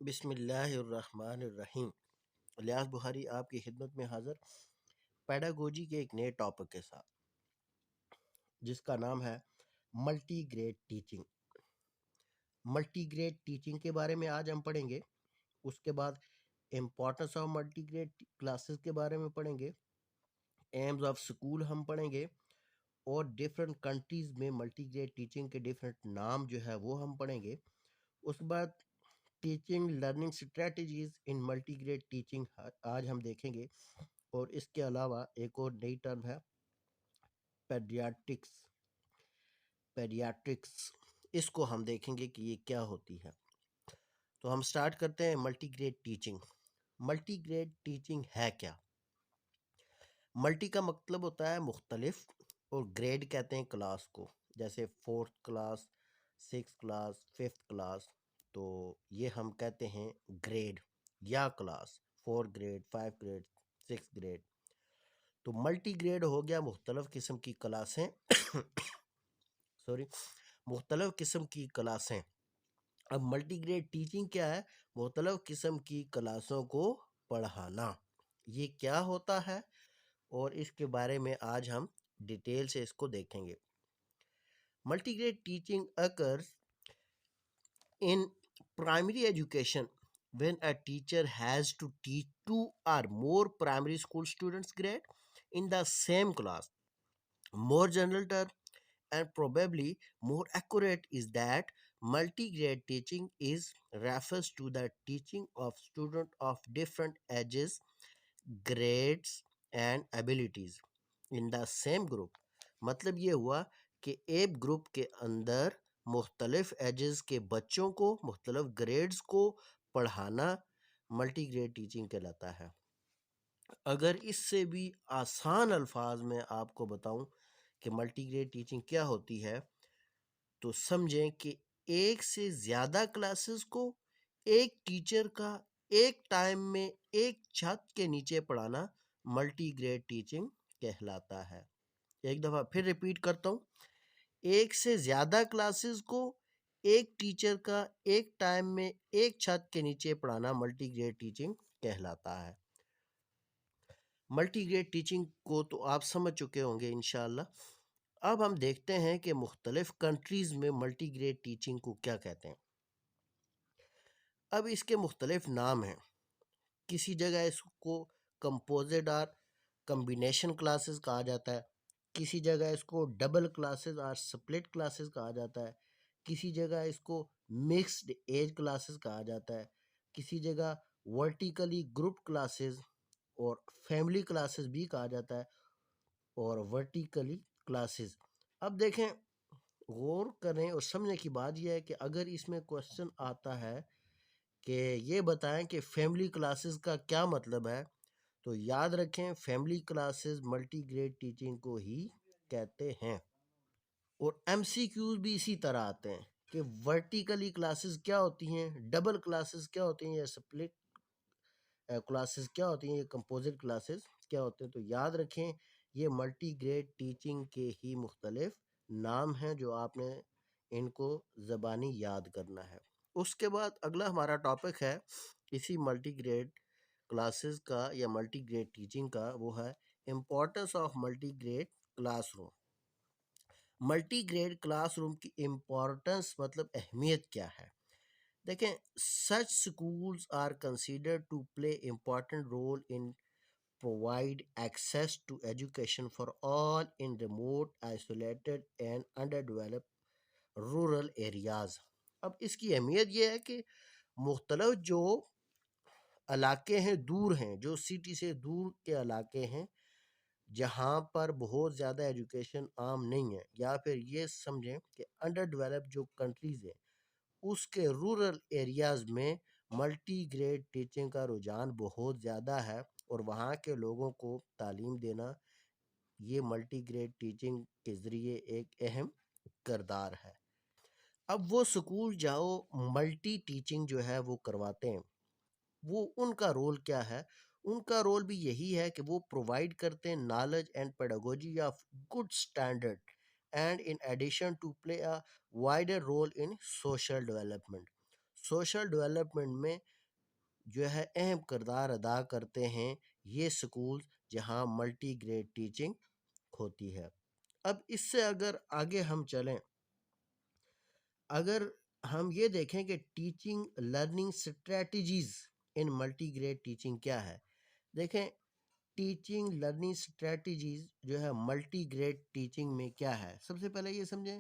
بسم اللہ الرحمن الرحیم۔ الیاس بخاری آپ کی خدمت میں حاضر پیڈاگوجی کے ایک نئے ٹاپک کے ساتھ، جس کا نام ہے multi grade teaching. Multi grade teaching کے بارے میں آج ہم پڑھیں گے۔ اس کے بعد importance of multi grade classes کے بارے میں پڑھیں گے، ایمز آف سکول ہم پڑھیں گے، اور ڈیفرنٹ کنٹریز میں ملٹی گریڈ ٹیچنگ کے ڈیفرنٹ نام جو ہے وہ ہم پڑھیں گے۔ اس کے بعد teaching learning strategies in multi grade teaching آج ہم دیکھیں گے، اور اس کے علاوہ ایک اور نئی ٹرم ہے پیڈیاٹرکس، اس کو ہم دیکھیں گے کہ یہ کیا ہوتی ہے۔ تو ہم سٹارٹ کرتے ہیں multi grade teaching. Multi grade teaching ہے کیا؟ ملٹی کا مطلب ہوتا ہے مختلف، اور گریڈ کہتے ہیں کلاس کو، جیسے 4th class, 6th class, 5th class, تو یہ ہم کہتے ہیں گریڈ یا کلاس، 4 گریڈ، 5 گریڈ، 6 گریڈ۔ تو ملٹی گریڈ ہو گیا مختلف قسم کی کلاسیں مختلف قسم کی کلاسیں۔ اب ملٹی گریڈ ٹیچنگ کیا ہے؟ مختلف قسم کی کلاسوں کو پڑھانا۔ یہ کیا ہوتا ہے اور اس کے بارے میں آج ہم ڈیٹیل سے اس کو دیکھیں گے۔ Multi grade teaching occurs in primary education when a teacher has to teach 2 or more primary school students grade in the same class. More general term and probably more accurate is that multi-grade teaching is refers to the teaching of students of different ages, grades and abilities in the same group۔ مطلب یہ ہوا کہ ایک group کے اندر مختلف edges کے بچوں کو مختلف گریڈز کو پڑھانا ملٹی گریڈ ٹیچنگ کہلاتا ہے۔ اگر اس سے بھی آسان الفاظ میں آپ کو بتاؤں کہ ملٹی گریڈ ٹیچنگ کیا ہوتی ہے، تو سمجھیں کہ ایک سے زیادہ کلاسز کو ایک ٹیچر کا ایک ٹائم میں ایک چھت کے نیچے پڑھانا ملٹی گریڈ ٹیچنگ کہلاتا ہے۔ ایک دفعہ پھر ریپیٹ کرتا ہوں، ایک سے زیادہ کلاسز کو ایک ٹیچر کا ایک ٹائم میں ایک چھت کے نیچے پڑھانا ملٹی گریڈ ٹیچنگ کہلاتا ہے۔ ملٹی گریڈ ٹیچنگ کو تو آپ سمجھ چکے ہوں گے انشاءاللہ۔ اب ہم دیکھتے ہیں کہ مختلف کنٹریز میں ملٹی گریڈ ٹیچنگ کو کیا کہتے ہیں۔ اب اس کے مختلف نام ہیں۔ کسی جگہ اس کو کمپوزٹ اور کمبینیشن کلاسز کہا جاتا ہے، کسی جگہ اس کو ڈبل کلاسز اور سپلٹ کلاسز کہا جاتا ہے، کسی جگہ اس کو مکسڈ ایج کلاسز کہا جاتا ہے، کسی جگہ ورٹیکلی گروپ کلاسز اور فیملی کلاسز بھی کہا جاتا ہے، اور ورٹیکلی کلاسز۔ اب دیکھیں، غور کریں اور سمجھنے کی بات یہ ہے کہ اگر اس میں کوشچن آتا ہے کہ یہ بتائیں کہ فیملی کلاسز کا کیا مطلب ہے، تو یاد رکھیں family classes multi grade teaching کو ہی کہتے ہیں۔ اور ایم سی کیوز بھی اسی طرح آتے ہیں کہ ورٹیکلی کلاسز کیا ہوتی ہیں، ڈبل کلاسز کیا ہوتی ہیں، یا سپلٹ کلاسز کیا ہوتی ہیں، یا کمپوزٹ کلاسز کیا ہوتے ہیں۔ تو یاد رکھیں یہ ملٹی گریڈ ٹیچنگ کے ہی مختلف نام ہیں جو آپ نے ان کو زبانی یاد کرنا ہے۔ اس کے بعد اگلا ہمارا ٹاپک ہے اسی ملٹی گریڈ کلاسز کا یا ملٹی گریڈ ٹیچنگ کا، وہ ہے importance of multi grade classroom. Multi grade classroom کی امپورٹنس مطلب اہمیت کیا ہے؟ دیکھیں، such schools are considered to play important role in provide access to education for all in remote, isolated and underdeveloped rural areas۔ اب اس کی اہمیت یہ ہے کہ مختلف جو علاقے ہیں، دور ہیں، جو سٹی سے دور کے علاقے ہیں، جہاں پر بہت زیادہ ایجوکیشن عام نہیں ہے، یا پھر یہ سمجھیں کہ انڈر ڈیولپ جو کنٹریز ہیں، اس کے رورل ایریاز میں ملٹی گریڈ ٹیچنگ کا رجحان بہت زیادہ ہے، اور وہاں کے لوگوں کو تعلیم دینا یہ ملٹی گریڈ ٹیچنگ کے ذریعے ایک اہم کردار ہے۔ اب وہ سکول جاؤ ملٹی ٹیچنگ جو ہے وہ کرواتے ہیں، وہ ان کا رول کیا ہے؟ ان کا رول بھی یہی ہے کہ وہ پرووائڈ کرتے ہیں knowledge and pedagogy of good standard and in addition to play a wider role in social development. Social development میں جو ہے اہم کردار ادا کرتے ہیں یہ سکول جہاں ملٹی گریڈ ٹیچنگ ہوتی ہے۔ اب اس سے اگر آگے ہم چلیں، اگر ہم یہ دیکھیں کہ teaching learning strategies in multi grade teaching کیا ہے، دیکھیں ٹیچنگ لرننگ اسٹریٹجیز جو ہے ملٹی گریڈ ٹیچنگ میں کیا ہے۔ سب سے پہلے یہ سمجھیں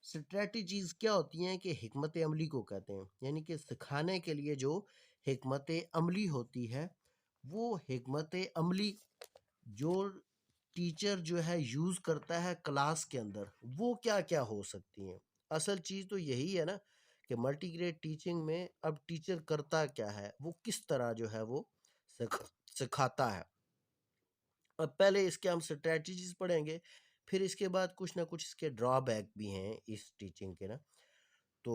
اسٹریٹجیز کیا ہوتی ہیں کہ حکمت عملی کو کہتے ہیں، یعنی کہ سکھانے کے لیے جو حکمت عملی ہوتی ہے، وہ حکمت عملی جو ٹیچر جو ہے یوز کرتا ہے کلاس کے اندر، وہ کیا کیا ہو سکتی ہیں۔ اصل چیز تو یہی ہے نا کہ ملٹی گریڈ ٹیچنگ میں اب ٹیچر کرتا کیا ہے، وہ کس طرح جو ہے وہ سکھاتا ہے۔ اب پہلے اس کے ہم اسٹریٹجیز پڑھیں گے، پھر اس کے بعد کچھ نہ کچھ اس کے ڈرا بیک بھی ہیں اس ٹیچنگ کے نا۔ تو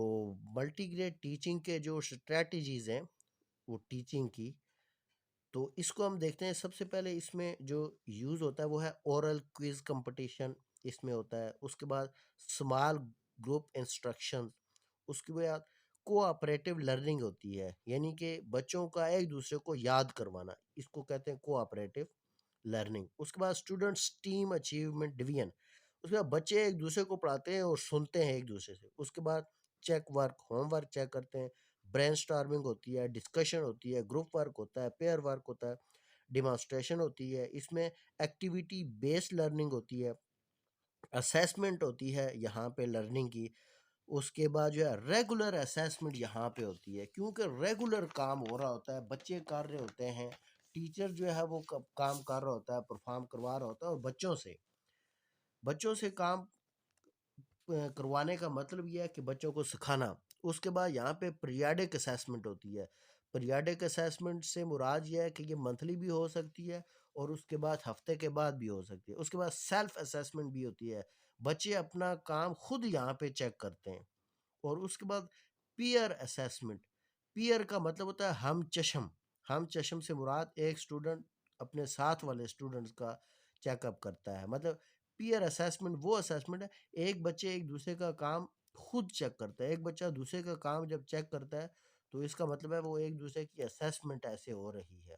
ملٹی گریڈ ٹیچنگ کے جو اسٹریٹجیز ہیں وہ ٹیچنگ کی، تو اس کو ہم دیکھتے ہیں۔ سب سے پہلے اس میں جو یوز ہوتا ہے وہ ہے اورل کوئز کمپٹیشن، اس میں ہوتا ہے۔ اس کے بعد اسمال گروپ انسٹرکشن، اس کے بعد کوآپریٹو لرننگ ہوتی ہے، یعنی کہ بچوں کا ایک دوسرے کو یاد کروانا، اس کو کہتے ہیں کوآپریٹو لرننگ۔ اس کے بعد اسٹوڈنٹس ٹیم اچیومنٹ ڈویژن، اس کے بعد بچے ایک دوسرے کو پڑھاتے ہیں اور سنتے ہیں ایک دوسرے سے۔ اس کے بعد check work, home work check کرتے ہیں، برین سٹارمنگ ہوتی ہے، ڈسکشن ہوتی ہے، گروپ ورک ہوتا ہے، پیئر ورک ہوتا ہے، ڈیمانسٹریشن ہوتی ہے، اس میں ایکٹیویٹی بیسڈ لرننگ ہوتی ہے، اسیسمنٹ ہوتی ہے یہاں پہ لرننگ کی۔ اس کے بعد جو ہے ریگولر اسیسمنٹ یہاں پہ ہوتی ہے، کیونکہ ریگولر کام ہو رہا ہوتا ہے، بچے کر رہے ہوتے ہیں، ٹیچر جو ہے وہ کام کر رہا ہوتا ہے، پرفارم کروا رہا ہوتا ہے، اور بچوں سے کام کروانے کا مطلب یہ ہے کہ بچوں کو سکھانا۔ اس کے بعد یہاں پہ پیریاڈک اسیسمنٹ ہوتی ہے۔ پیریاڈک اسیسمنٹ سے مراد یہ ہے کہ یہ منتھلی بھی ہو سکتی ہے اور اس کے بعد ہفتے کے بعد بھی ہو سکتی ہے۔ اس کے بعد سیلف اسیسمنٹ بھی ہوتی ہے، بچے اپنا کام خود یہاں پہ چیک کرتے ہیں۔ اور اس کے بعد پیئر اسیسمنٹ، پیئر کا مطلب ہوتا ہے ہم چشم سے مراد ایک سٹوڈنٹ اپنے ساتھ والے سٹوڈنٹس کا چیک اپ کرتا ہے۔ مطلب پیئر اسیسمنٹ وہ اسیسمنٹ ہے، ایک بچے ایک دوسرے کا کام خود چیک کرتا ہے، ایک بچہ دوسرے کا کام جب چیک کرتا ہے تو اس کا مطلب ہے وہ ایک دوسرے کی اسیسمنٹ ایسے ہو رہی ہے۔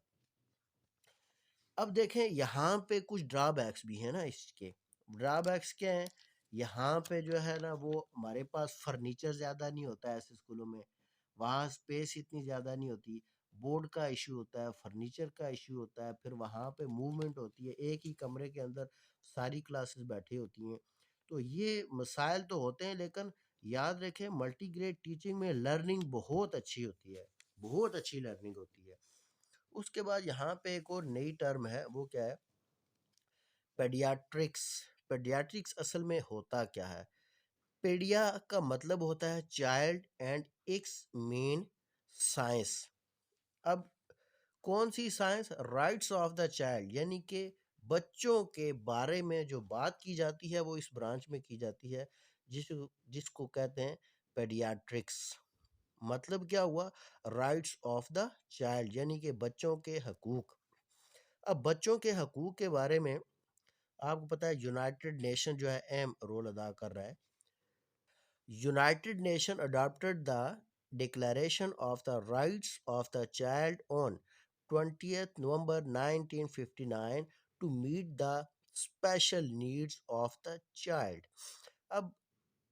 اب دیکھیں یہاں پہ کچھ ڈرا بیکس بھی ہیں نا، اس کے ڈرا بیکس کیا ہیں؟ یہاں پہ جو ہے نا وہ ہمارے پاس فرنیچر زیادہ نہیں ہوتا ہے ایسے اسکولوں میں، وہاں اسپیس اتنی زیادہ نہیں ہوتی، بورڈ کا ایشو ہوتا ہے، فرنیچر کا ایشو ہوتا ہے، پھر وہاں پہ موومنٹ ہوتی ہے، ایک ہی کمرے کے اندر ساری کلاسز بیٹھی ہوتی ہیں۔ تو یہ مسائل تو ہوتے ہیں، لیکن یاد رکھیں ملٹی گریڈ ٹیچنگ میں لرننگ بہت اچھی ہوتی ہے، بہت اچھی لرننگ ہوتی ہے۔ اس کے بعد یہاں پہ ایک اور نئی ٹرم ہے، وہ کیا ہے؟ پیڈیاٹرکس۔ پیڈیاٹرکس اصل میں ہوتا کیا ہے؟ پیڈیا کا مطلب ہوتا ہے child and ex man science. اب کون سی science? Rights of the child, یعنی کہ بچوں کے بارے میں جو بات کی جاتی ہے وہ اس برانچ میں کی جاتی ہے، جس کو کہتے ہیں پیڈیاٹرکس۔ مطلب کیا ہوا؟ رائٹس آف دا چائلڈ، یعنی کہ بچوں کے حقوق۔ اب بچوں کے حقوق کے بارے میں آپ کو پتا ہے یونائٹڈ نیشن جو ہے اہم رول ادا کر رہا ہے۔ United Nation adopted the declaration of the rights of the child on 20 November 1959 to meet the special needs of the child. اب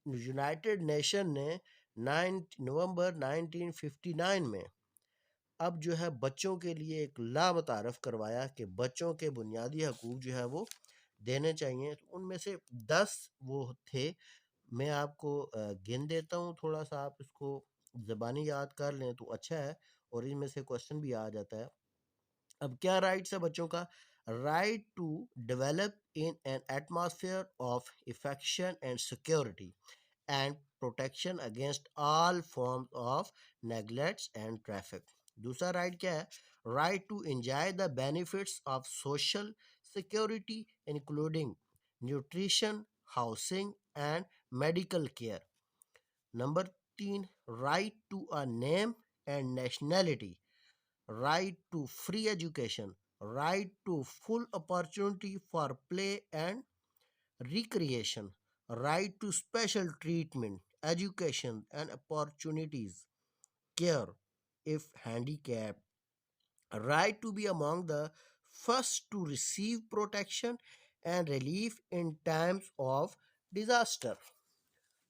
یونائٹڈ نیشن نے 9 نومبر 1959 میں اب جو ہے بچوں کے لیے ایک لا متعارف کروایا کہ بچوں کے بنیادی حقوق جو ہے وہ دینے چاہیے۔ ان میں سے 10 وہ تھے، میں آپ کو گن دیتا ہوں، تھوڑا سا آپ اس کو زبانی یاد کر لیں تو اچھا ہے، اور ان میں سے کوشچن بھی آ جاتا ہے۔ اب کیا رائٹس ہے بچوں کا؟ Right to develop in an atmosphere of affection and security and protection against all forms of neglects and traffic. دوسرا رائٹ کیا ہے؟ Right to enjoy the benefits of social security including nutrition, housing and medical care. Number 3، right to a name and nationality, right to free education, right to full opportunity for play and recreation, right to special treatment, education and opportunities. care if handicapped, right to be among the first to receive protection and relief in times of disaster.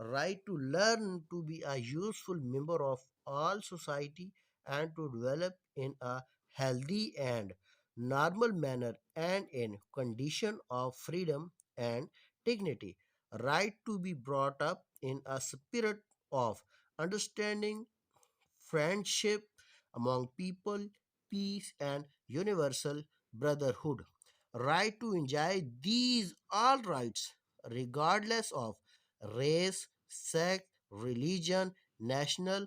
right to learn to be a useful member of all society and to develop in a healthy and normal manner and in condition of freedom and dignity. Right to be brought up in a spirit of understanding, friendship among people, peace, and universal brotherhood. Right to enjoy these all rights, regardless of race, sex, religion, national